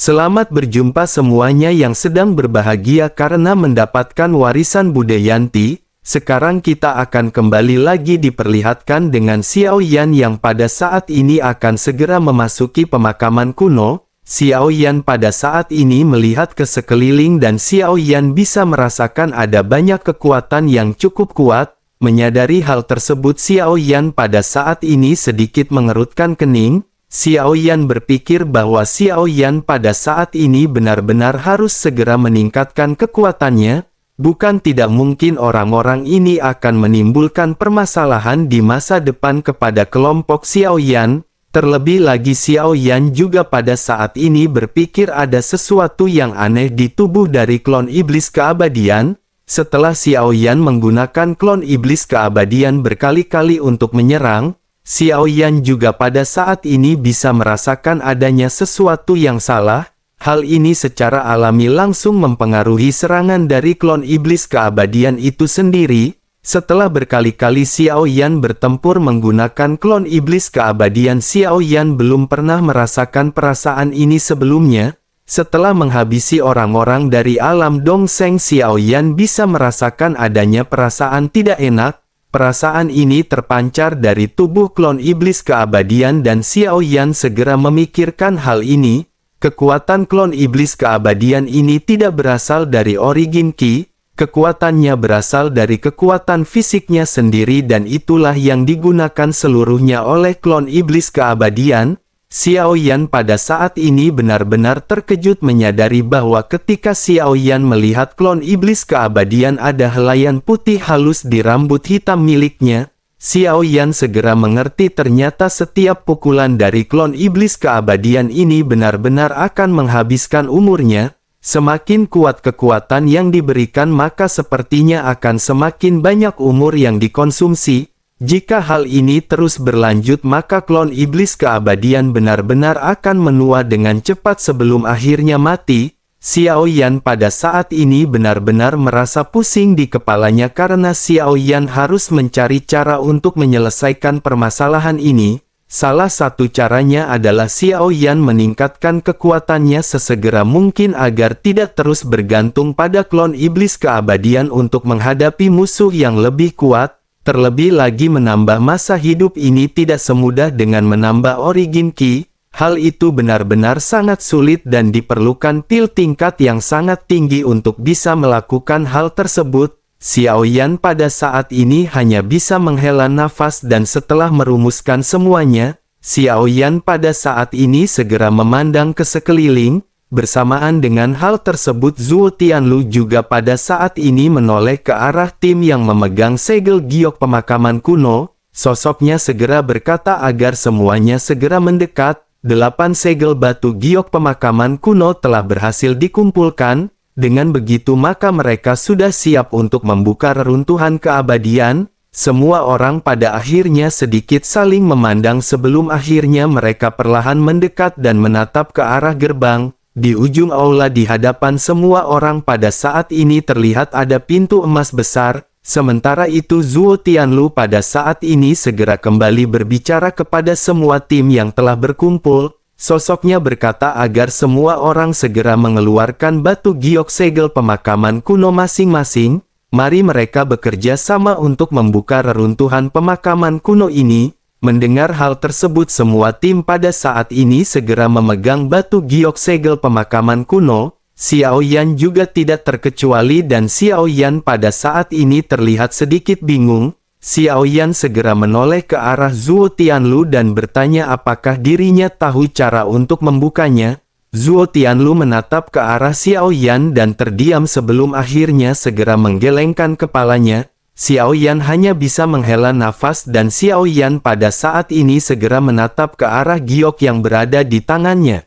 Selamat berjumpa semuanya yang sedang berbahagia karena mendapatkan warisan Budayanti. Sekarang kita akan kembali lagi diperlihatkan dengan Xiaoyan yang pada saat ini akan segera memasuki pemakaman kuno. Xiaoyan pada saat ini melihat ke sekeliling dan Xiaoyan bisa merasakan ada banyak kekuatan yang cukup kuat. Menyadari hal tersebut, Xiaoyan pada saat ini sedikit mengerutkan kening. Xiaoyan berpikir bahwa Xiaoyan pada saat ini benar-benar harus segera meningkatkan kekuatannya. Bukan tidak mungkin orang-orang ini akan menimbulkan permasalahan di masa depan kepada kelompok Xiaoyan. Terlebih lagi Xiaoyan juga pada saat ini berpikir ada sesuatu yang aneh di tubuh dari klon iblis keabadian. Setelah Xiaoyan menggunakan klon iblis keabadian berkali-kali untuk menyerang, Xiaoyan juga pada saat ini bisa merasakan adanya sesuatu yang salah. Hal ini secara alami langsung mempengaruhi serangan dari klon iblis keabadian itu sendiri. Setelah berkali-kali Xiaoyan bertempur menggunakan klon iblis keabadian, Xiaoyan belum pernah merasakan perasaan ini sebelumnya. Setelah menghabisi orang-orang dari alam Dongseng, Xiaoyan bisa merasakan adanya perasaan tidak enak. Perasaan ini terpancar dari tubuh klon iblis keabadian dan Xiaoyan segera memikirkan hal ini. Kekuatan klon iblis keabadian ini tidak berasal dari origin Qi, kekuatannya berasal dari kekuatan fisiknya sendiri dan itulah yang digunakan seluruhnya oleh klon iblis keabadian. Xiaoyan pada saat ini benar-benar terkejut menyadari bahwa ketika Xiaoyan melihat klon iblis keabadian ada helaian putih halus di rambut hitam miliknya, Xiaoyan segera mengerti ternyata setiap pukulan dari klon iblis keabadian ini benar-benar akan menghabiskan umurnya. Semakin kuat kekuatan yang diberikan maka sepertinya akan semakin banyak umur yang dikonsumsi. Jika hal ini terus berlanjut maka klon iblis keabadian benar-benar akan menua dengan cepat sebelum akhirnya mati. Xiaoyan pada saat ini benar-benar merasa pusing di kepalanya karena Xiaoyan harus mencari cara untuk menyelesaikan permasalahan ini. Salah satu caranya adalah Xiaoyan meningkatkan kekuatannya sesegera mungkin agar tidak terus bergantung pada klon iblis keabadian untuk menghadapi musuh yang lebih kuat. Terlebih lagi menambah masa hidup ini tidak semudah dengan menambah origin Qi. Hal itu benar-benar sangat sulit dan diperlukan pil tingkat yang sangat tinggi untuk bisa melakukan hal tersebut. Xiaoyan pada saat ini hanya bisa menghela nafas dan setelah merumuskan semuanya, Xiaoyan pada saat ini segera memandang ke sekeliling. Bersamaan dengan hal tersebut, Zhuo Tianlu juga pada saat ini menoleh ke arah tim yang memegang segel giok pemakaman kuno. Sosoknya segera berkata agar semuanya segera mendekat. 8 segel batu giok pemakaman kuno telah berhasil dikumpulkan. Dengan begitu maka mereka sudah siap untuk membuka reruntuhan keabadian. Semua orang pada akhirnya sedikit saling memandang sebelum akhirnya mereka perlahan mendekat dan menatap ke arah gerbang. Di ujung aula di hadapan semua orang pada saat ini terlihat ada pintu emas besar. Sementara itu Zhuo Tianlu pada saat ini segera kembali berbicara kepada semua tim yang telah berkumpul. Sosoknya berkata agar semua orang segera mengeluarkan batu giok segel pemakaman kuno masing-masing. Mari mereka bekerja sama untuk membuka reruntuhan pemakaman kuno ini. Mendengar hal tersebut semua tim pada saat ini segera memegang batu giok segel pemakaman kuno. Xiaoyan juga tidak terkecuali dan Xiaoyan pada saat ini terlihat sedikit bingung. Xiaoyan segera menoleh ke arah Zhuo Tianlu dan bertanya apakah dirinya tahu cara untuk membukanya. Zhuo Tianlu menatap ke arah Xiaoyan dan terdiam sebelum akhirnya segera menggelengkan kepalanya. Xiaoyan hanya bisa menghela nafas dan Xiaoyan pada saat ini segera menatap ke arah giok yang berada di tangannya.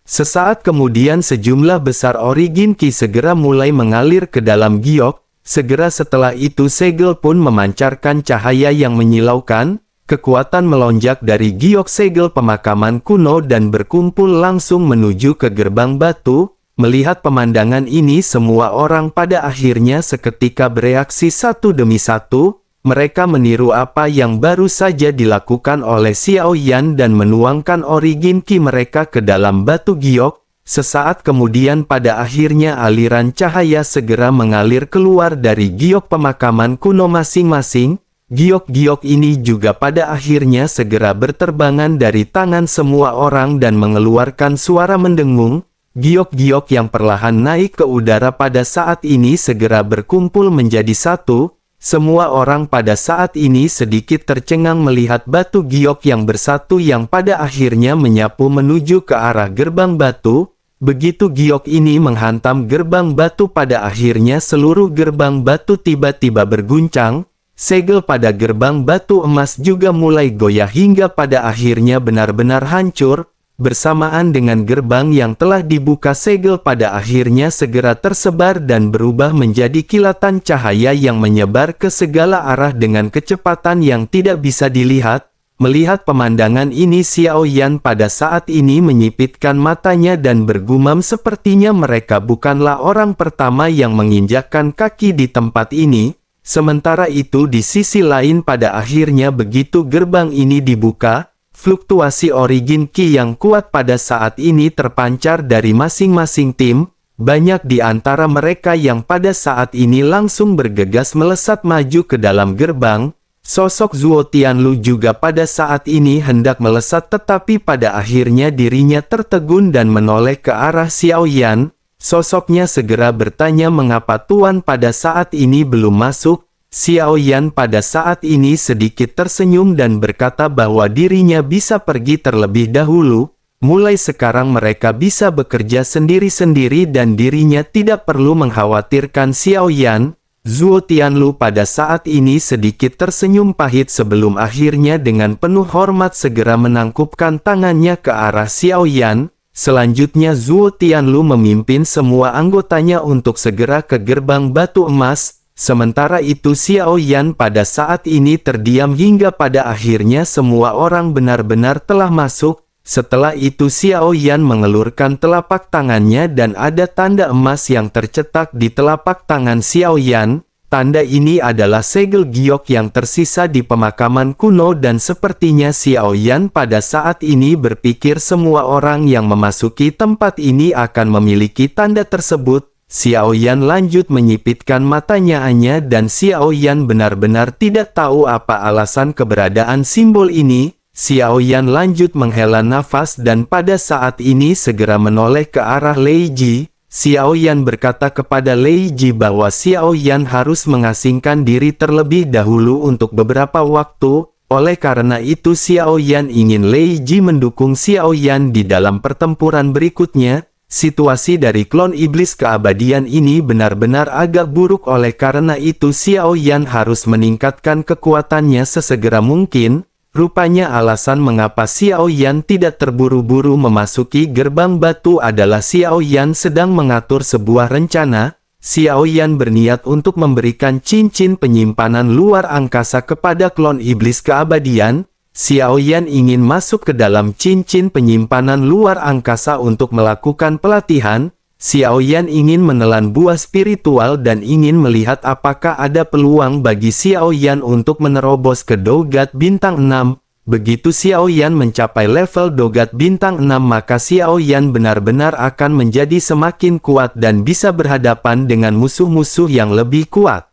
Sesaat kemudian sejumlah besar origin Qi segera mulai mengalir ke dalam giok. Segera setelah itu segel pun memancarkan cahaya yang menyilaukan. Kekuatan melonjak dari giok segel pemakaman kuno dan berkumpul langsung menuju ke gerbang batu. Melihat pemandangan ini semua orang pada akhirnya seketika bereaksi satu demi satu. Mereka meniru apa yang baru saja dilakukan oleh Xiaoyan dan menuangkan origin Qi mereka ke dalam batu giok. Sesaat kemudian pada akhirnya aliran cahaya segera mengalir keluar dari giok pemakaman kuno masing-masing. Giok-giok ini juga pada akhirnya segera berterbangan dari tangan semua orang dan mengeluarkan suara mendengung. Giok-giok yang perlahan naik ke udara pada saat ini segera berkumpul menjadi satu. Semua orang pada saat ini sedikit tercengang melihat batu giok yang bersatu yang pada akhirnya menyapu menuju ke arah gerbang batu. Begitu giok ini menghantam gerbang batu pada akhirnya seluruh gerbang batu tiba-tiba berguncang. Segel pada gerbang batu emas juga mulai goyah hingga pada akhirnya benar-benar hancur. Bersamaan dengan gerbang yang telah dibuka, segel pada akhirnya segera tersebar dan berubah menjadi kilatan cahaya yang menyebar ke segala arah dengan kecepatan yang tidak bisa dilihat. Melihat pemandangan ini, Xiao Yan pada saat ini menyipitkan matanya dan bergumam sepertinya mereka bukanlah orang pertama yang menginjakkan kaki di tempat ini. Sementara itu di sisi lain pada akhirnya begitu gerbang ini dibuka, fluktuasi origin Qi yang kuat pada saat ini terpancar dari masing-masing tim. Banyak di antara mereka yang pada saat ini langsung bergegas melesat maju ke dalam gerbang. Sosok Zuo Tianlu juga pada saat ini hendak melesat tetapi pada akhirnya dirinya tertegun dan menoleh ke arah Xiao Yan. Sosoknya segera bertanya mengapa Tuan pada saat ini belum masuk. Xiao Yan pada saat ini sedikit tersenyum dan berkata bahwa dirinya bisa pergi terlebih dahulu. Mulai sekarang mereka bisa bekerja sendiri-sendiri dan dirinya tidak perlu mengkhawatirkan Xiao Yan. Zuo Tianlu pada saat ini sedikit tersenyum pahit sebelum akhirnya dengan penuh hormat segera menangkupkan tangannya ke arah Xiao Yan. Selanjutnya Zuo Tianlu memimpin semua anggotanya untuk segera ke gerbang batu emas. Sementara itu Xiao Yan pada saat ini terdiam hingga pada akhirnya semua orang benar-benar telah masuk. Setelah itu Xiao Yan mengelurkan telapak tangannya dan ada tanda emas yang tercetak di telapak tangan Xiao Yan. Tanda ini adalah segel giok yang tersisa di pemakaman kuno dan sepertinya Xiao Yan pada saat ini berpikir semua orang yang memasuki tempat ini akan memiliki tanda tersebut. Xiao Yan lanjut menyipitkan matanya dan Xiao Yan benar-benar tidak tahu apa alasan keberadaan simbol ini. Xiao Yan lanjut menghela nafas dan pada saat ini segera menoleh ke arah Lei Ji. Xiao Yan berkata kepada Lei Ji bahwa Xiao Yan harus mengasingkan diri terlebih dahulu untuk beberapa waktu. Oleh karena itu Xiao Yan ingin Lei Ji mendukung Xiao Yan di dalam pertempuran berikutnya. Situasi dari klon iblis keabadian ini benar-benar agak buruk, oleh karena itu Xiao Yan harus meningkatkan kekuatannya sesegera mungkin. Rupanya alasan mengapa Xiao Yan tidak terburu-buru memasuki gerbang batu adalah Xiao Yan sedang mengatur sebuah rencana. Xiao Yan berniat untuk memberikan cincin penyimpanan luar angkasa kepada klon iblis keabadian. Xiao Yan ingin masuk ke dalam cincin penyimpanan luar angkasa untuk melakukan pelatihan. Xiao Yan ingin menelan buah spiritual dan ingin melihat apakah ada peluang bagi Xiao Yan untuk menerobos ke Dogat Bintang 6. Begitu Xiao Yan mencapai level Dogat Bintang 6 maka Xiao Yan benar-benar akan menjadi semakin kuat dan bisa berhadapan dengan musuh-musuh yang lebih kuat.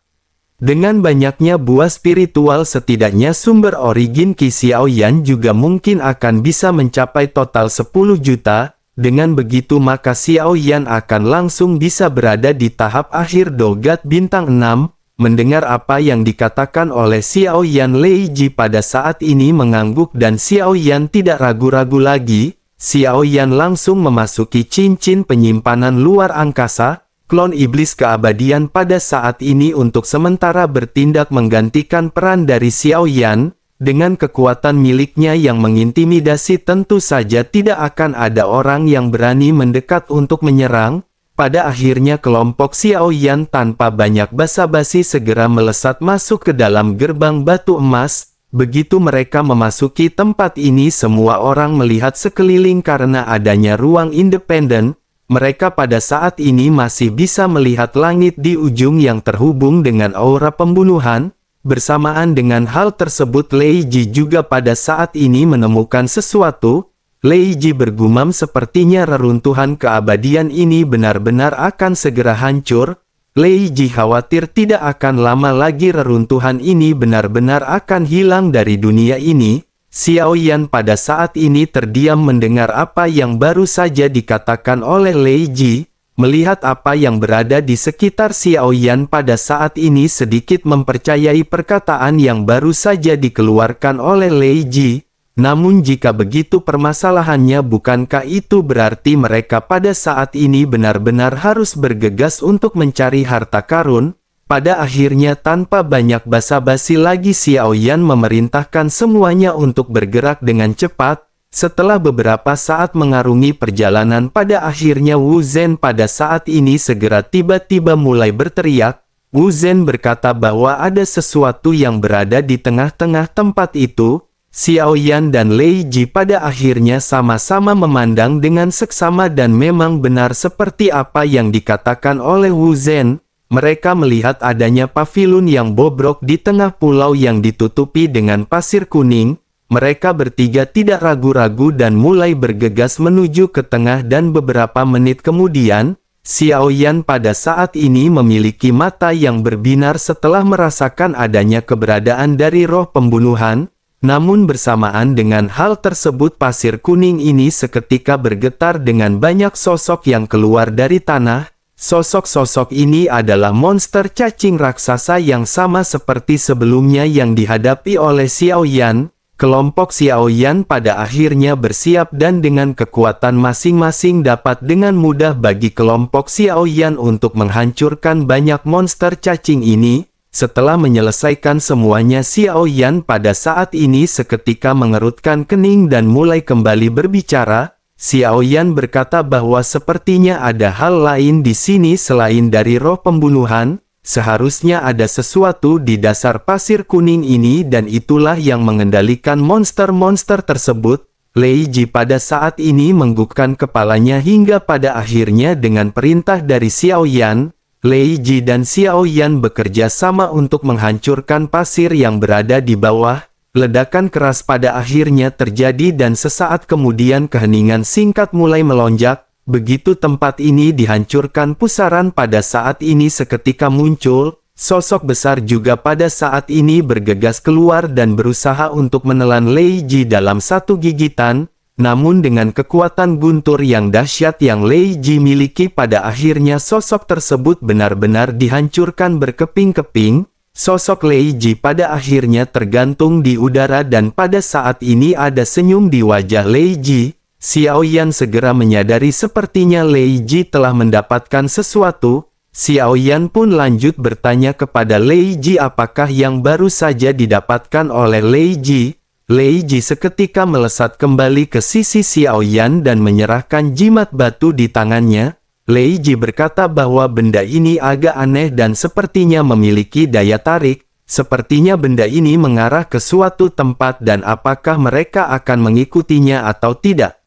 Dengan banyaknya buah spiritual setidaknya sumber origin Qi Xiao Yan juga mungkin akan bisa mencapai total 10 juta. Dengan begitu maka Xiao Yan akan langsung bisa berada di tahap akhir Dogat Bintang 6. Mendengar apa yang dikatakan oleh Xiao Yan, Lei Ji pada saat ini mengangguk dan Xiao Yan tidak ragu-ragu lagi. Xiao Yan langsung memasuki cincin penyimpanan luar angkasa. Klon iblis keabadian pada saat ini untuk sementara bertindak menggantikan peran dari Xiao Yan. Dengan kekuatan miliknya yang mengintimidasi tentu saja tidak akan ada orang yang berani mendekat untuk menyerang. Pada akhirnya kelompok Xiao Yan tanpa banyak basa-basi segera melesat masuk ke dalam gerbang batu emas. Begitu mereka memasuki tempat ini semua orang melihat sekeliling karena adanya ruang independen. Mereka pada saat ini masih bisa melihat langit di ujung yang terhubung dengan aura pembunuhan. Bersamaan dengan hal tersebut Lei Ji juga pada saat ini menemukan sesuatu. Lei Ji bergumam sepertinya reruntuhan keabadian ini benar-benar akan segera hancur. Lei Ji khawatir tidak akan lama lagi reruntuhan ini benar-benar akan hilang dari dunia ini. Xiao Yan pada saat ini terdiam mendengar apa yang baru saja dikatakan oleh Lei Ji. Melihat apa yang berada di sekitar Xiao Yan pada saat ini sedikit mempercayai perkataan yang baru saja dikeluarkan oleh Lei Ji. Namun jika begitu permasalahannya, bukankah itu berarti mereka pada saat ini benar-benar harus bergegas untuk mencari harta karun? Pada akhirnya tanpa banyak basa-basi lagi Xiao Yan memerintahkan semuanya untuk bergerak dengan cepat. Setelah beberapa saat mengarungi perjalanan, pada akhirnya Wu Zhen pada saat ini segera tiba-tiba mulai berteriak. Wu Zhen berkata bahwa ada sesuatu yang berada di tengah-tengah tempat itu. Xiao Yan dan Lei Ji pada akhirnya sama-sama memandang dengan seksama dan memang benar seperti apa yang dikatakan oleh Wu Zhen. Mereka melihat adanya pavilion yang bobrok di tengah pulau yang ditutupi dengan pasir kuning. Mereka bertiga tidak ragu-ragu dan mulai bergegas menuju ke tengah dan beberapa menit kemudian, Xiao Yan pada saat ini memiliki mata yang berbinar setelah merasakan adanya keberadaan dari roh pembunuhan. Namun bersamaan dengan hal tersebut pasir kuning ini seketika bergetar dengan banyak sosok yang keluar dari tanah. Sosok-sosok ini adalah monster cacing raksasa yang sama seperti sebelumnya yang dihadapi oleh Xiao Yan. Kelompok Xiao Yan pada akhirnya bersiap dan dengan kekuatan masing-masing dapat dengan mudah bagi kelompok Xiao Yan untuk menghancurkan banyak monster cacing ini. Setelah menyelesaikan semuanya, Xiao Yan pada saat ini seketika mengerutkan kening dan mulai kembali berbicara. Xiao Yan berkata bahwa sepertinya ada hal lain di sini selain dari roh pembunuhan. Seharusnya ada sesuatu di dasar pasir kuning ini dan itulah yang mengendalikan monster-monster tersebut. Lei Ji pada saat ini menggugupkan kepalanya hingga pada akhirnya dengan perintah dari Xiao Yan, Lei Ji dan Xiao Yan bekerja sama untuk menghancurkan pasir yang berada di bawah. Ledakan keras pada akhirnya terjadi dan sesaat kemudian keheningan singkat mulai melonjak. Begitu tempat ini dihancurkan, pusaran pada saat ini seketika muncul. Sosok besar juga pada saat ini bergegas keluar dan berusaha untuk menelan Lei Ji dalam satu gigitan. Namun dengan kekuatan guntur yang dahsyat yang Lei Ji miliki, pada akhirnya sosok tersebut benar-benar dihancurkan berkeping-keping. Sosok Lei Ji pada akhirnya tergantung di udara dan pada saat ini ada senyum di wajah Lei Ji. Xiao Yan segera menyadari sepertinya Lei Ji telah mendapatkan sesuatu. Xiao Yan pun lanjut bertanya kepada Lei Ji apakah yang baru saja didapatkan oleh Lei Ji. Lei Ji seketika melesat kembali ke sisi Xiao Yan dan menyerahkan jimat batu di tangannya. Lei Ji berkata bahwa benda ini agak aneh dan sepertinya memiliki daya tarik. Sepertinya benda ini mengarah ke suatu tempat dan apakah mereka akan mengikutinya atau tidak.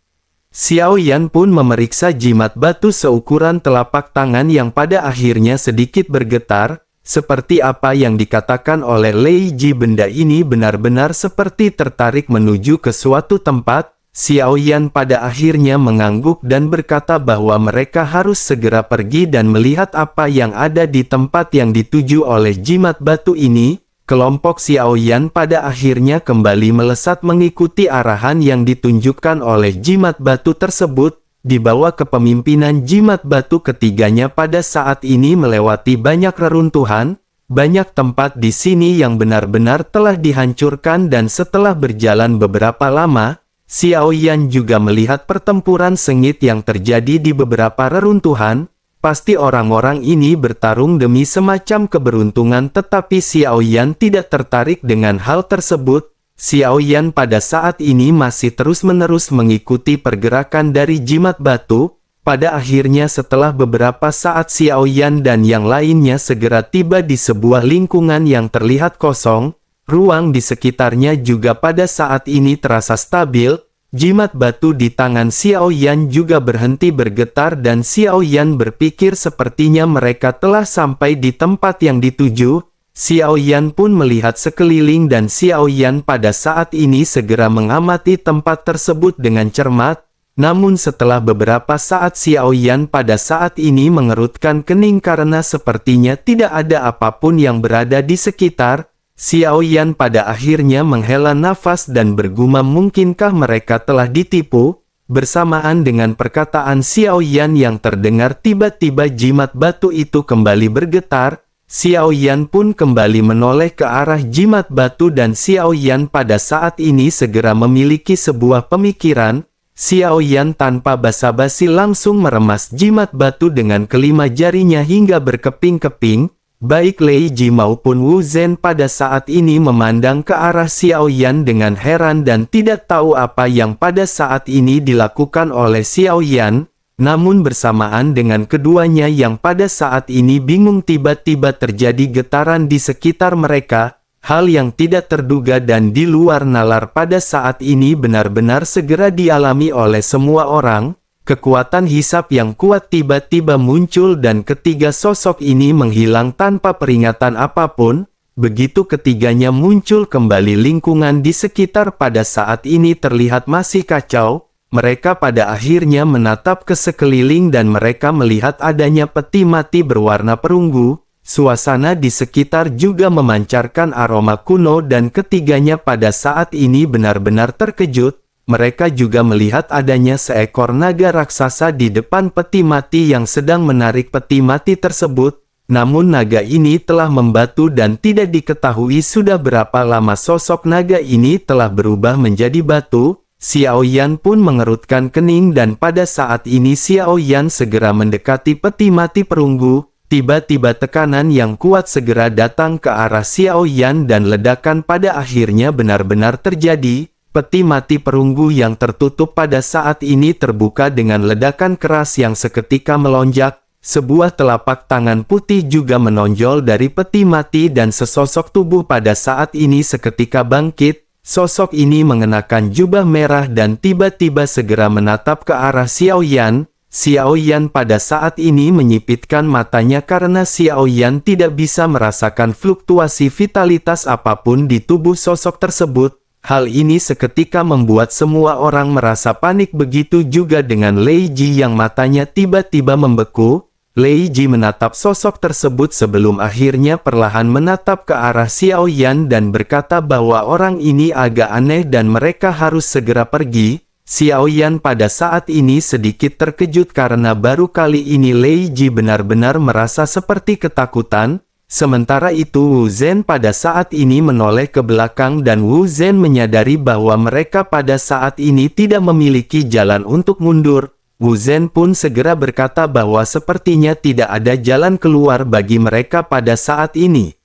Xiao Yan pun memeriksa jimat batu seukuran telapak tangan yang pada akhirnya sedikit bergetar. Seperti apa yang dikatakan oleh Lei Ji, benda ini benar-benar seperti tertarik menuju ke suatu tempat. Xiao Yan pada akhirnya mengangguk dan berkata bahwa mereka harus segera pergi dan melihat apa yang ada di tempat yang dituju oleh jimat batu ini. Kelompok Xiao Yan pada akhirnya kembali melesat mengikuti arahan yang ditunjukkan oleh jimat batu tersebut. Di bawah kepemimpinan jimat batu, ketiganya pada saat ini melewati banyak reruntuhan. Banyak tempat di sini yang benar-benar telah dihancurkan dan setelah berjalan beberapa lama, Xiao Yan juga melihat pertempuran sengit yang terjadi di beberapa reruntuhan. Pasti orang-orang ini bertarung demi semacam keberuntungan, tetapi Xiao Yan tidak tertarik dengan hal tersebut. Xiao Yan pada saat ini masih terus-menerus mengikuti pergerakan dari jimat batu. Pada akhirnya setelah beberapa saat Xiao Yan dan yang lainnya segera tiba di sebuah lingkungan yang terlihat kosong. Ruang di sekitarnya juga pada saat ini terasa stabil. Jimat batu di tangan Xiao Yan juga berhenti bergetar dan Xiao Yan berpikir sepertinya mereka telah sampai di tempat yang dituju. Xiao Yan pun melihat sekeliling dan Xiao Yan pada saat ini segera mengamati tempat tersebut dengan cermat. Namun setelah beberapa saat Xiao Yan pada saat ini mengerutkan kening karena sepertinya tidak ada apapun yang berada di sekitar. Xiao Yan pada akhirnya menghela nafas dan bergumam, mungkinkah mereka telah ditipu? Bersamaan dengan perkataan Xiao Yan yang terdengar, tiba-tiba jimat batu itu kembali bergetar. Xiao Yan pun kembali menoleh ke arah jimat batu dan Xiao Yan pada saat ini segera memiliki sebuah pemikiran. Xiao Yan tanpa basa-basi langsung meremas jimat batu dengan kelima jarinya hingga berkeping-keping. Baik Lei Ji maupun Wu Zhen pada saat ini memandang ke arah Xiao Yan dengan heran dan tidak tahu apa yang pada saat ini dilakukan oleh Xiao Yan. Namun bersamaan dengan keduanya yang pada saat ini bingung, tiba-tiba terjadi getaran di sekitar mereka. Hal yang tidak terduga dan di luar nalar pada saat ini benar-benar segera dialami oleh semua orang. Kekuatan hisap yang kuat tiba-tiba muncul dan ketiga sosok ini menghilang tanpa peringatan apapun. Begitu ketiganya muncul kembali, lingkungan di sekitar pada saat ini terlihat masih kacau. Mereka pada akhirnya menatap ke sekeliling dan mereka melihat adanya peti mati berwarna perunggu. Suasana di sekitar juga memancarkan aroma kuno dan ketiganya pada saat ini benar-benar terkejut. Mereka juga melihat adanya seekor naga raksasa di depan peti mati yang sedang menarik peti mati tersebut. Namun naga ini telah membatu dan tidak diketahui sudah berapa lama sosok naga ini telah berubah menjadi batu. Xiao Yan pun mengerutkan kening dan pada saat ini Xiao Yan segera mendekati peti mati perunggu. Tiba-tiba tekanan yang kuat segera datang ke arah Xiao Yan dan ledakan pada akhirnya benar-benar terjadi. Peti mati perunggu yang tertutup pada saat ini terbuka dengan ledakan keras yang seketika melonjak. Sebuah telapak tangan putih juga menonjol dari peti mati dan sesosok tubuh pada saat ini seketika bangkit. Sosok ini mengenakan jubah merah dan tiba-tiba segera menatap ke arah Xiao Yan. Xiao Yan pada saat ini menyipitkan matanya karena Xiao Yan tidak bisa merasakan fluktuasi vitalitas apapun di tubuh sosok tersebut. Hal ini seketika membuat semua orang merasa panik, begitu juga dengan Lei Ji yang matanya tiba-tiba membeku. Lei Ji menatap sosok tersebut sebelum akhirnya perlahan menatap ke arah Xiao Yan dan berkata bahwa orang ini agak aneh dan mereka harus segera pergi. Xiao Yan pada saat ini sedikit terkejut karena baru kali ini Lei Ji benar-benar merasa seperti ketakutan. Sementara itu Wu Zhen pada saat ini menoleh ke belakang dan Wu Zhen menyadari bahwa mereka pada saat ini tidak memiliki jalan untuk mundur. Wu Zhen pun segera berkata bahwa sepertinya tidak ada jalan keluar bagi mereka pada saat ini.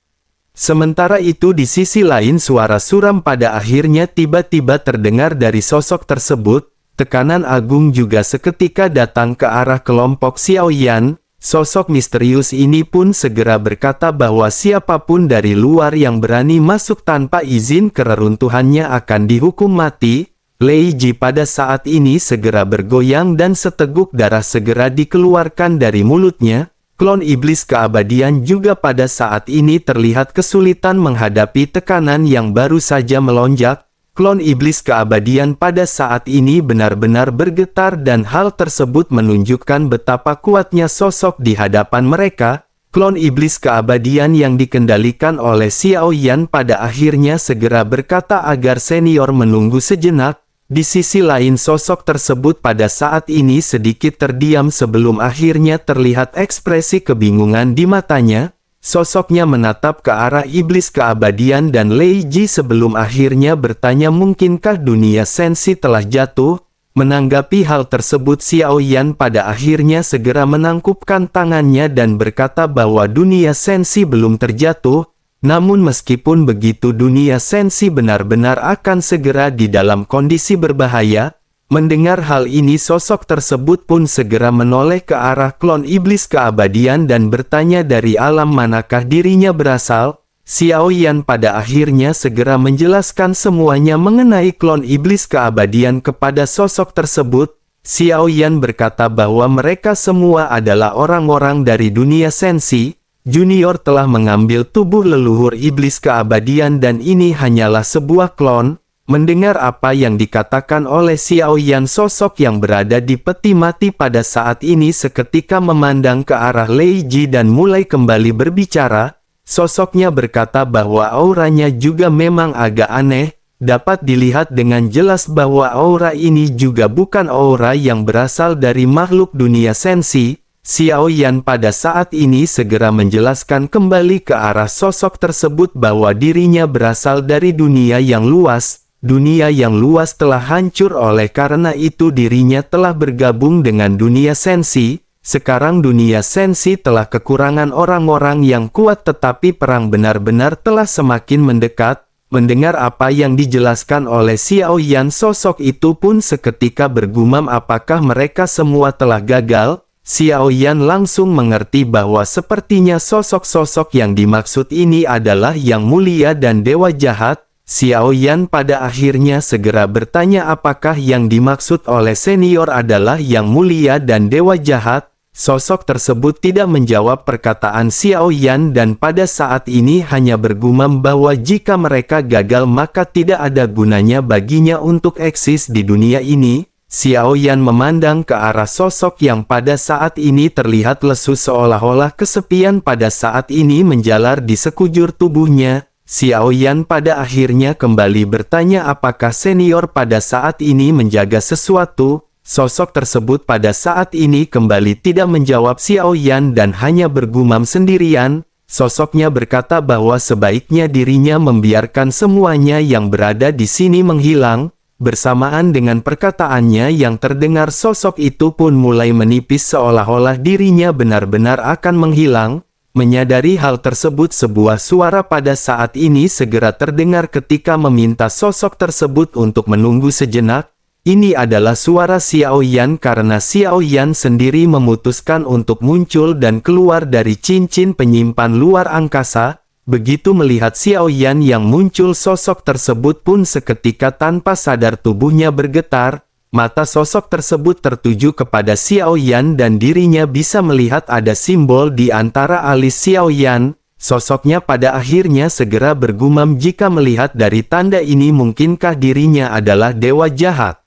Sementara itu di sisi lain suara suram pada akhirnya tiba-tiba terdengar dari sosok tersebut. Tekanan agung juga seketika datang ke arah kelompok Xiao Yan. Sosok misterius ini pun segera berkata bahwa siapapun dari luar yang berani masuk tanpa izin ke reruntuhannya akan dihukum mati. Lei Ji pada saat ini segera bergoyang dan seteguk darah segera dikeluarkan dari mulutnya. Klon iblis keabadian juga pada saat ini terlihat kesulitan menghadapi tekanan yang baru saja melonjak. Klon iblis keabadian pada saat ini benar-benar bergetar dan hal tersebut menunjukkan betapa kuatnya sosok di hadapan mereka. Klon iblis keabadian yang dikendalikan oleh Xiao Yan pada akhirnya segera berkata agar senior menunggu sejenak. Di sisi lain sosok tersebut pada saat ini sedikit terdiam sebelum akhirnya terlihat ekspresi kebingungan di matanya. Sosoknya menatap ke arah iblis keabadian dan Lei Ji sebelum akhirnya bertanya mungkinkah dunia sensi telah jatuh. Menanggapi hal tersebut Xiao Yan pada akhirnya segera menangkupkan tangannya dan berkata bahwa dunia sensi belum terjatuh. Namun meskipun begitu dunia sensi benar-benar akan segera di dalam kondisi berbahaya. Mendengar hal ini sosok tersebut pun segera menoleh ke arah klon iblis keabadian dan bertanya dari alam manakah dirinya berasal. Xiao Yan pada akhirnya segera menjelaskan semuanya mengenai klon iblis keabadian kepada sosok tersebut. Xiao Yan berkata bahwa mereka semua adalah orang-orang dari dunia sensi. Junior telah mengambil tubuh leluhur iblis keabadian dan ini hanyalah sebuah klon. Mendengar apa yang dikatakan oleh Xiaoyan, sosok yang berada di peti mati pada saat ini seketika memandang ke arah Lei Ji dan mulai kembali berbicara. Sosoknya berkata bahwa auranya juga memang agak aneh. Dapat dilihat dengan jelas bahwa aura ini juga bukan aura yang berasal dari makhluk dunia sensi. Xiaoyan pada saat ini segera menjelaskan kembali ke arah sosok tersebut bahwa dirinya berasal dari dunia yang luas. Dunia yang luas telah hancur, oleh karena itu dirinya telah bergabung dengan dunia sensi. Sekarang dunia sensi telah kekurangan orang-orang yang kuat, tetapi perang benar-benar telah semakin mendekat. Mendengar apa yang dijelaskan oleh Xiaoyan, sosok itu pun seketika bergumam apakah mereka semua telah gagal. Xiaoyan langsung mengerti bahwa sepertinya sosok-sosok yang dimaksud ini adalah Yang Mulia dan Dewa Jahat. Xiaoyan pada akhirnya segera bertanya apakah yang dimaksud oleh senior adalah Yang Mulia dan Dewa Jahat. Sosok tersebut tidak menjawab perkataan Xiaoyan dan pada saat ini hanya bergumam bahwa jika mereka gagal maka tidak ada gunanya baginya untuk eksis di dunia ini. Xiaoyan memandang ke arah sosok yang pada saat ini terlihat lesu, seolah-olah kesepian pada saat ini menjalar di sekujur tubuhnya. Xiaoyan pada akhirnya kembali bertanya apakah senior pada saat ini menjaga sesuatu. Sosok tersebut pada saat ini kembali tidak menjawab Xiaoyan dan hanya bergumam sendirian. Sosoknya berkata bahwa sebaiknya dirinya membiarkan semuanya yang berada di sini menghilang. Bersamaan dengan perkataannya yang terdengar, sosok itu pun mulai menipis seolah-olah dirinya benar-benar akan menghilang. Menyadari hal tersebut, sebuah suara pada saat ini segera terdengar ketika meminta sosok tersebut untuk menunggu sejenak. Ini adalah suara Xiaoyan karena Xiaoyan sendiri memutuskan untuk muncul dan keluar dari cincin penyimpan luar angkasa. Begitu melihat Xiaoyan yang muncul, sosok tersebut pun seketika tanpa sadar tubuhnya bergetar. Mata sosok tersebut tertuju kepada Xiaoyan dan dirinya bisa melihat ada simbol di antara alis Xiaoyan. Sosoknya pada akhirnya segera bergumam jika melihat dari tanda ini mungkinkah dirinya adalah dewa jahat.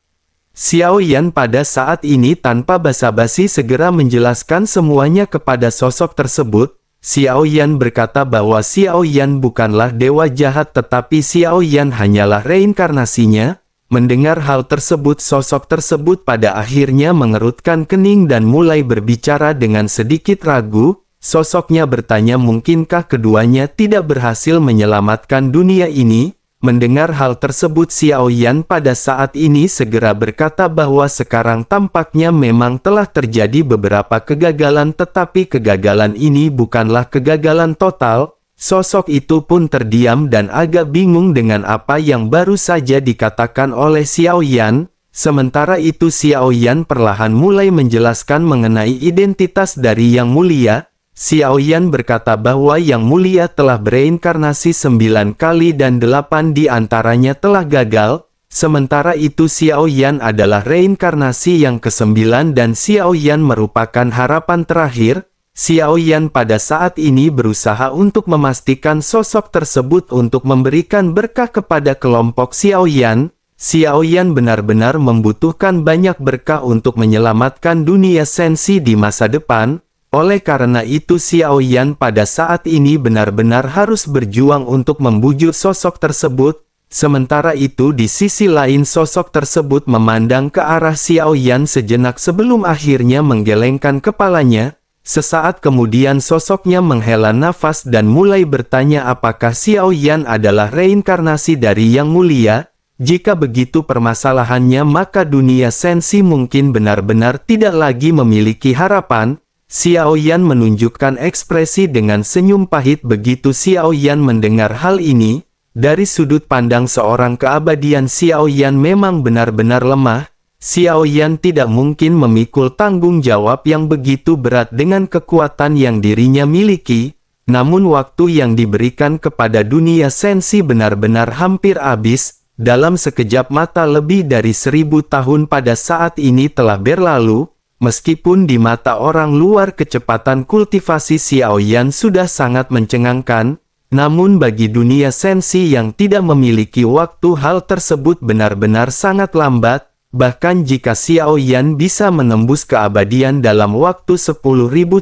Xiaoyan pada saat ini tanpa basa-basi segera menjelaskan semuanya kepada sosok tersebut. Xiaoyan berkata bahwa Xiaoyan bukanlah dewa jahat tetapi Xiaoyan hanyalah reinkarnasinya. Mendengar hal tersebut, sosok tersebut pada akhirnya mengerutkan kening dan mulai berbicara dengan sedikit ragu. Sosoknya bertanya mungkinkah keduanya tidak berhasil menyelamatkan dunia ini. Mendengar hal tersebut, Xiaoyan pada saat ini segera berkata bahwa sekarang tampaknya memang telah terjadi beberapa kegagalan, tetapi kegagalan ini bukanlah kegagalan total. Sosok itu pun terdiam dan agak bingung dengan apa yang baru saja dikatakan oleh Xiaoyan. Sementara itu Xiaoyan perlahan mulai menjelaskan mengenai identitas dari Yang Mulia. Xiaoyan berkata bahwa Yang Mulia telah bereinkarnasi 9 kali dan 8 di antaranya telah gagal. Sementara itu Xiaoyan adalah reinkarnasi yang ke-9 dan Xiaoyan merupakan harapan terakhir. Xiaoyan pada saat ini berusaha untuk memastikan sosok tersebut untuk memberikan berkah kepada kelompok Xiaoyan. Xiaoyan benar-benar membutuhkan banyak berkah untuk menyelamatkan dunia sensi di masa depan. Oleh karena itu Xiaoyan pada saat ini benar-benar harus berjuang untuk membujuk sosok tersebut. Sementara itu di sisi lain sosok tersebut memandang ke arah Xiaoyan sejenak sebelum akhirnya menggelengkan kepalanya. Sesaat kemudian sosoknya menghela nafas dan mulai bertanya apakah Xiaoyan adalah reinkarnasi dari Yang Mulia. Jika begitu permasalahannya maka dunia sensi mungkin benar-benar tidak lagi memiliki harapan. Xiaoyan menunjukkan ekspresi dengan senyum pahit begitu Xiaoyan mendengar hal ini. Dari sudut pandang seorang keabadian, Xiaoyan memang benar-benar lemah. Xiaoyan tidak mungkin memikul tanggung jawab yang begitu berat dengan kekuatan yang dirinya miliki. Namun waktu yang diberikan kepada dunia sensi benar-benar hampir habis. Dalam sekejap mata lebih dari 1000 tahun pada saat ini telah berlalu. Meskipun di mata orang luar kecepatan kultivasi Xiaoyan sudah sangat mencengangkan, namun bagi dunia sensi yang tidak memiliki waktu hal tersebut benar-benar sangat lambat, bahkan jika Xiaoyan bisa menembus keabadian dalam waktu 10.000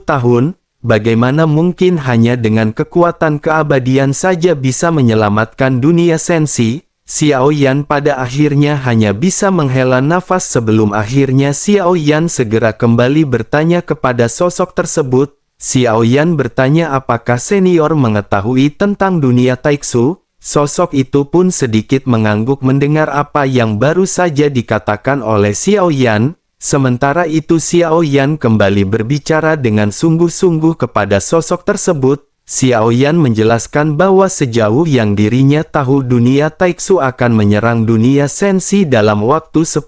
tahun, bagaimana mungkin hanya dengan kekuatan keabadian saja bisa menyelamatkan dunia sensi? Xiaoyan pada akhirnya hanya bisa menghela nafas sebelum akhirnya Xiaoyan segera kembali bertanya kepada sosok tersebut. Xiaoyan bertanya apakah senior mengetahui tentang dunia Taixu. Sosok itu pun sedikit mengangguk mendengar apa yang baru saja dikatakan oleh Xiaoyan. Sementara itu Xiaoyan kembali berbicara dengan sungguh-sungguh kepada sosok tersebut. Xiaoyan menjelaskan bahwa sejauh yang dirinya tahu dunia Taixu akan menyerang dunia sensi dalam waktu 10.000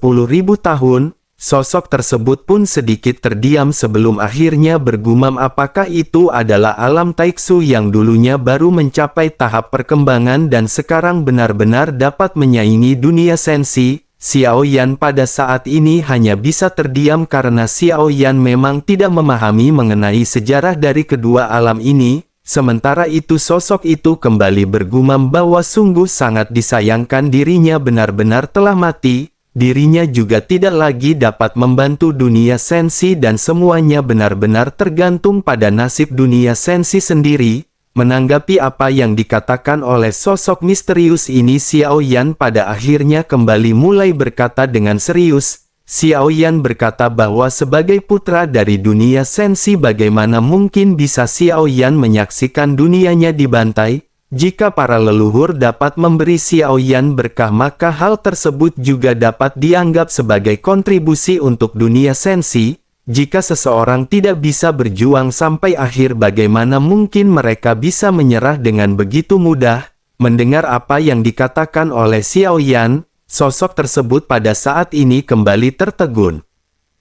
tahun. Sosok tersebut pun sedikit terdiam sebelum akhirnya bergumam apakah itu adalah alam Taixu yang dulunya baru mencapai tahap perkembangan dan sekarang benar-benar dapat menyaingi dunia sensi. Xiaoyan pada saat ini hanya bisa terdiam karena Xiaoyan memang tidak memahami mengenai sejarah dari kedua alam ini. Sementara itu sosok itu kembali bergumam bahwa sungguh sangat disayangkan dirinya benar-benar telah mati, dirinya juga tidak lagi dapat membantu dunia sensi dan semuanya benar-benar tergantung pada nasib dunia sensi sendiri. Menanggapi apa yang dikatakan oleh sosok misterius ini Xiaoyan pada akhirnya kembali mulai berkata dengan serius. Xiaoyan berkata bahwa sebagai putra dari dunia sensi bagaimana mungkin bisa Xiaoyan menyaksikan dunianya dibantai? Jika para leluhur dapat memberi Xiaoyan berkah maka hal tersebut juga dapat dianggap sebagai kontribusi untuk dunia sensi. Jika seseorang tidak bisa berjuang sampai akhir bagaimana mungkin mereka bisa menyerah dengan begitu mudah? Mendengar apa yang dikatakan oleh Xiaoyan, sosok tersebut pada saat ini kembali tertegun.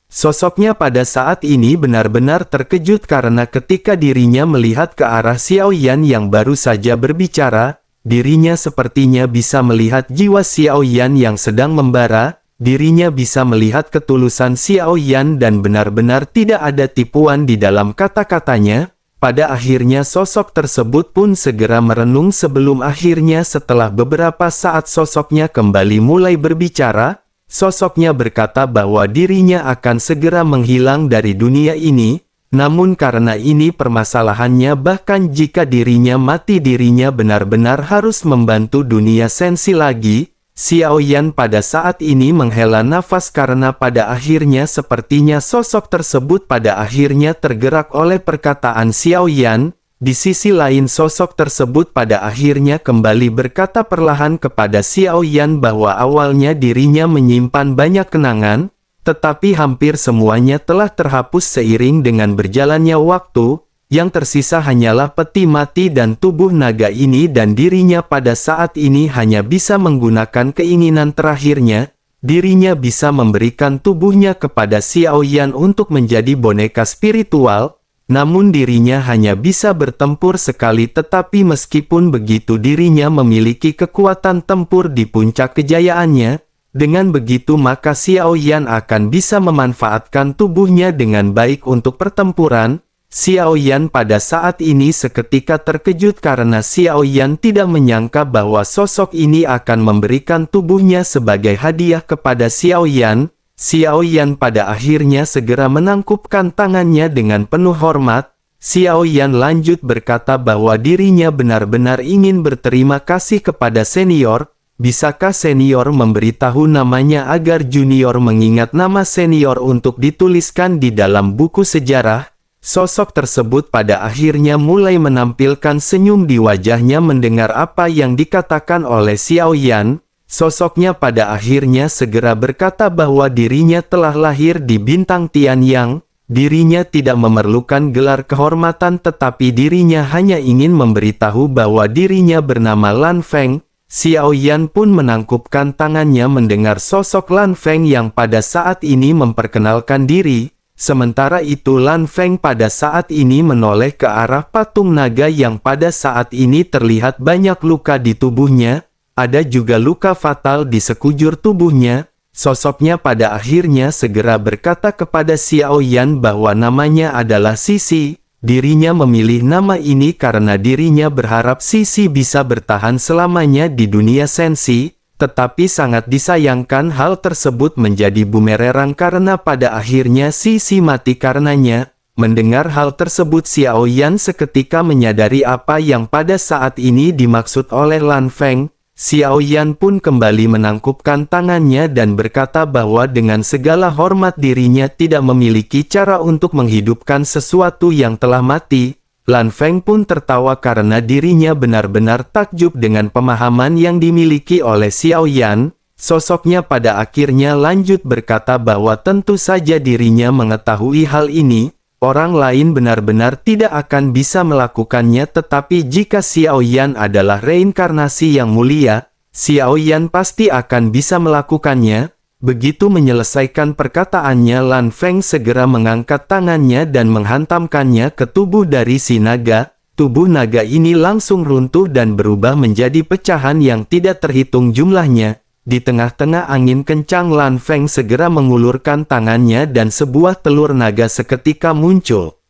Sosoknya pada saat ini benar-benar terkejut karena ketika dirinya melihat ke arah Xiaoyan yang baru saja berbicara, dirinya sepertinya bisa melihat jiwa Xiaoyan yang sedang membara, dirinya bisa melihat ketulusan Xiaoyan dan benar-benar tidak ada tipuan di dalam kata-katanya. Pada akhirnya sosok tersebut pun segera merenung sebelum akhirnya setelah beberapa saat sosoknya kembali mulai berbicara. Sosoknya berkata bahwa dirinya akan segera menghilang dari dunia ini. Namun karena ini permasalahannya bahkan jika dirinya mati dirinya benar-benar harus membantu dunia sensi lagi. Xiaoyan pada saat ini menghela nafas karena pada akhirnya sepertinya sosok tersebut pada akhirnya tergerak oleh perkataan Xiaoyan. Di sisi lain sosok tersebut pada akhirnya kembali berkata perlahan kepada Xiaoyan bahwa awalnya dirinya menyimpan banyak kenangan, tetapi hampir semuanya telah terhapus seiring dengan berjalannya waktu. Yang tersisa hanyalah peti mati dan tubuh naga ini dan dirinya pada saat ini hanya bisa menggunakan keinginan terakhirnya. Dirinya bisa memberikan tubuhnya kepada Xiaoyan untuk menjadi boneka spiritual. Namun dirinya hanya bisa bertempur sekali tetapi meskipun begitu dirinya memiliki kekuatan tempur di puncak kejayaannya. Dengan begitu maka Xiaoyan akan bisa memanfaatkan tubuhnya dengan baik untuk pertempuran. Xiaoyan pada saat ini seketika terkejut karena Xiaoyan tidak menyangka bahwa sosok ini akan memberikan tubuhnya sebagai hadiah kepada Xiaoyan. Xiaoyan pada akhirnya segera menangkupkan tangannya dengan penuh hormat. Xiaoyan lanjut berkata bahwa dirinya benar-benar ingin berterima kasih kepada senior. Bisakah senior memberitahu namanya agar junior mengingat nama senior untuk dituliskan di dalam buku sejarah? Sosok tersebut pada akhirnya mulai menampilkan senyum di wajahnya mendengar apa yang dikatakan oleh Xiaoyan. Sosoknya pada akhirnya segera berkata bahwa dirinya telah lahir di bintang Tianyang. Dirinya tidak memerlukan gelar kehormatan tetapi dirinya hanya ingin memberitahu bahwa dirinya bernama Lan Feng. Xiaoyan pun menangkupkan tangannya mendengar sosok Lan Feng yang pada saat ini memperkenalkan diri. Sementara itu Lan Feng pada saat ini menoleh ke arah patung naga yang pada saat ini terlihat banyak luka di tubuhnya. Ada juga luka fatal di sekujur tubuhnya. sosoknya pada akhirnya segera berkata kepada Xiao Yan bahwa namanya adalah Sisi. Dirinya memilih nama ini karena dirinya berharap Sisi bisa bertahan selamanya di dunia sensi, tetapi sangat disayangkan hal tersebut menjadi bumerang karena pada akhirnya Sisi mati karenanya. Mendengar hal tersebut Xiao Yan seketika menyadari apa yang pada saat ini dimaksud oleh Lan Feng. Xiao Yan pun kembali menangkupkan tangannya dan berkata bahwa dengan segala hormat dirinya tidak memiliki cara untuk menghidupkan sesuatu yang telah mati. Lan Feng pun tertawa karena dirinya benar-benar takjub dengan pemahaman yang dimiliki oleh Xiao Yan. Sosoknya pada akhirnya lanjut berkata bahwa tentu saja dirinya mengetahui hal ini. Orang lain benar-benar tidak akan bisa melakukannya, tetapi jika Xiao Yan adalah reinkarnasi yang mulia, Xiao Yan pasti akan bisa melakukannya. Begitu menyelesaikan perkataannya, Lan Feng segera mengangkat tangannya dan menghantamkannya ke tubuh dari si naga. Tubuh naga ini langsung runtuh dan berubah menjadi pecahan yang tidak terhitung jumlahnya. Di tengah-tengah angin kencang Lan Feng segera mengulurkan tangannya dan sebuah telur naga seketika muncul.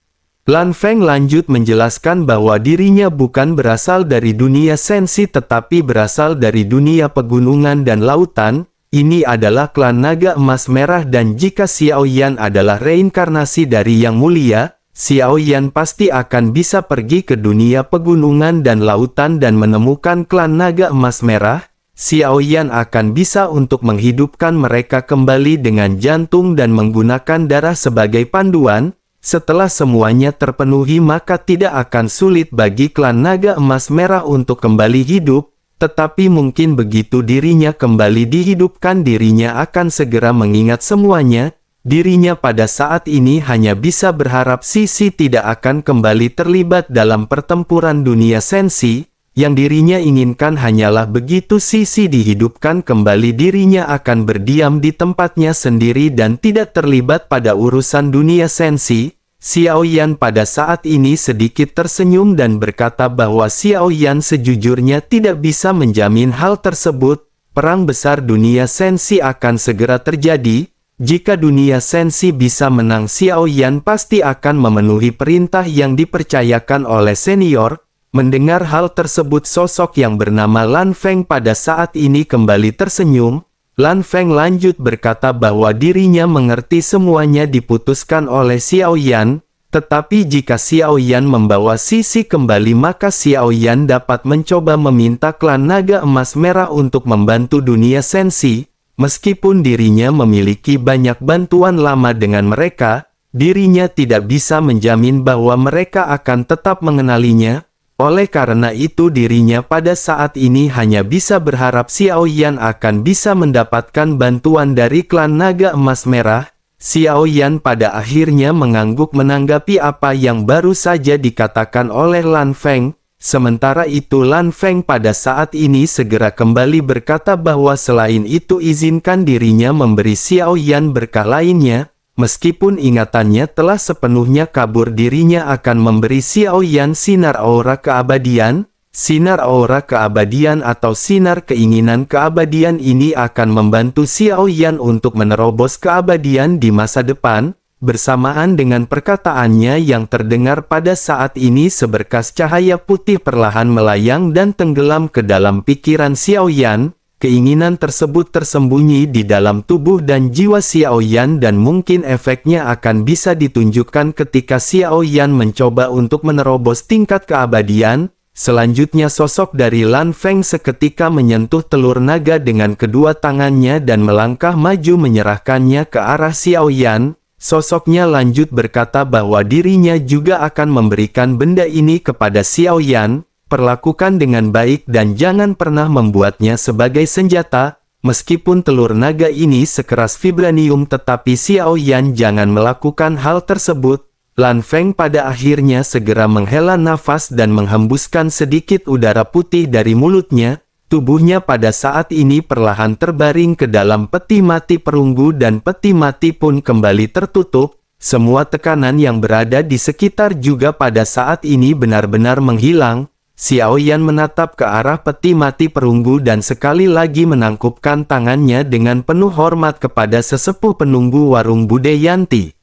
Lan Feng lanjut menjelaskan bahwa dirinya bukan berasal dari dunia sensi tetapi berasal dari dunia pegunungan dan lautan. Ini adalah klan naga emas merah dan jika Xiao Yan adalah reinkarnasi dari yang mulia, Xiao Yan pasti akan bisa pergi ke dunia pegunungan dan lautan dan menemukan klan naga emas merah. Xiao Yan akan bisa untuk menghidupkan mereka kembali dengan jantung dan menggunakan darah sebagai panduan. Setelah semuanya terpenuhi maka tidak akan sulit bagi klan naga emas merah untuk kembali hidup. Tetapi mungkin begitu dirinya kembali dihidupkan dirinya akan segera mengingat semuanya. Dirinya pada saat ini hanya bisa berharap Sisi tidak akan kembali terlibat dalam pertempuran dunia sensi. Yang dirinya inginkan hanyalah begitu Sisi dihidupkan kembali dirinya akan berdiam di tempatnya sendiri dan tidak terlibat pada urusan dunia sensi. Xiao Yan pada saat ini sedikit tersenyum dan berkata bahwa Xiao Yan sejujurnya tidak bisa menjamin hal tersebut. Perang besar dunia sensi akan segera terjadi. Jika dunia sensi bisa menang, Xiao Yan pasti akan memenuhi perintah yang dipercayakan oleh senior. Mendengar hal tersebut sosok yang bernama Lan Feng pada saat ini kembali tersenyum. Lan Feng lanjut berkata bahwa dirinya mengerti semuanya diputuskan oleh Xiao Yan. Tetapi jika Xiao Yan membawa Sisi kembali maka Xiao Yan dapat mencoba meminta klan naga emas merah untuk membantu dunia sensi. Meskipun dirinya memiliki banyak bantuan lama dengan mereka, dirinya tidak bisa menjamin bahwa mereka akan tetap mengenalinya. Oleh karena itu dirinya pada saat ini hanya bisa berharap Xiao Yan akan bisa mendapatkan bantuan dari klan naga emas merah. Xiao Yan pada akhirnya mengangguk menanggapi apa yang baru saja dikatakan oleh Lan Feng. Sementara itu Lan Feng pada saat ini segera kembali berkata bahwa selain itu izinkan dirinya memberi Xiao Yan berkah lainnya. Meskipun ingatannya telah sepenuhnya kabur dirinya akan memberi Xiao Yan sinar aura keabadian. Sinar aura keabadian atau sinar keinginan keabadian ini akan membantu Xiao Yan untuk menerobos keabadian di masa depan. Bersamaan dengan perkataannya yang terdengar pada saat ini seberkas cahaya putih perlahan melayang dan tenggelam ke dalam pikiran Xiao Yan. Keinginan tersebut tersembunyi di dalam tubuh dan jiwa Xiao Yan dan mungkin efeknya akan bisa ditunjukkan ketika Xiao Yan mencoba untuk menerobos tingkat keabadian. Selanjutnya sosok dari Lan Feng seketika menyentuh telur naga dengan kedua tangannya dan melangkah maju menyerahkannya ke arah Xiao Yan. Sosoknya lanjut berkata bahwa dirinya juga akan memberikan benda ini kepada Xiao Yan. Perlakukan dengan baik dan jangan pernah membuatnya sebagai senjata. Meskipun telur naga ini sekeras vibranium tetapi Xiao Yan jangan melakukan hal tersebut. Lan Feng pada akhirnya segera menghela nafas dan menghembuskan sedikit udara putih dari mulutnya. Tubuhnya pada saat ini perlahan terbaring ke dalam peti mati perunggu dan peti mati pun kembali tertutup. Semua tekanan yang berada di sekitar juga pada saat ini benar-benar menghilang. Xiao Yan menatap ke arah peti mati perunggu dan sekali lagi menangkupkan tangannya dengan penuh hormat kepada sesepuh penunggu warung Budayanti.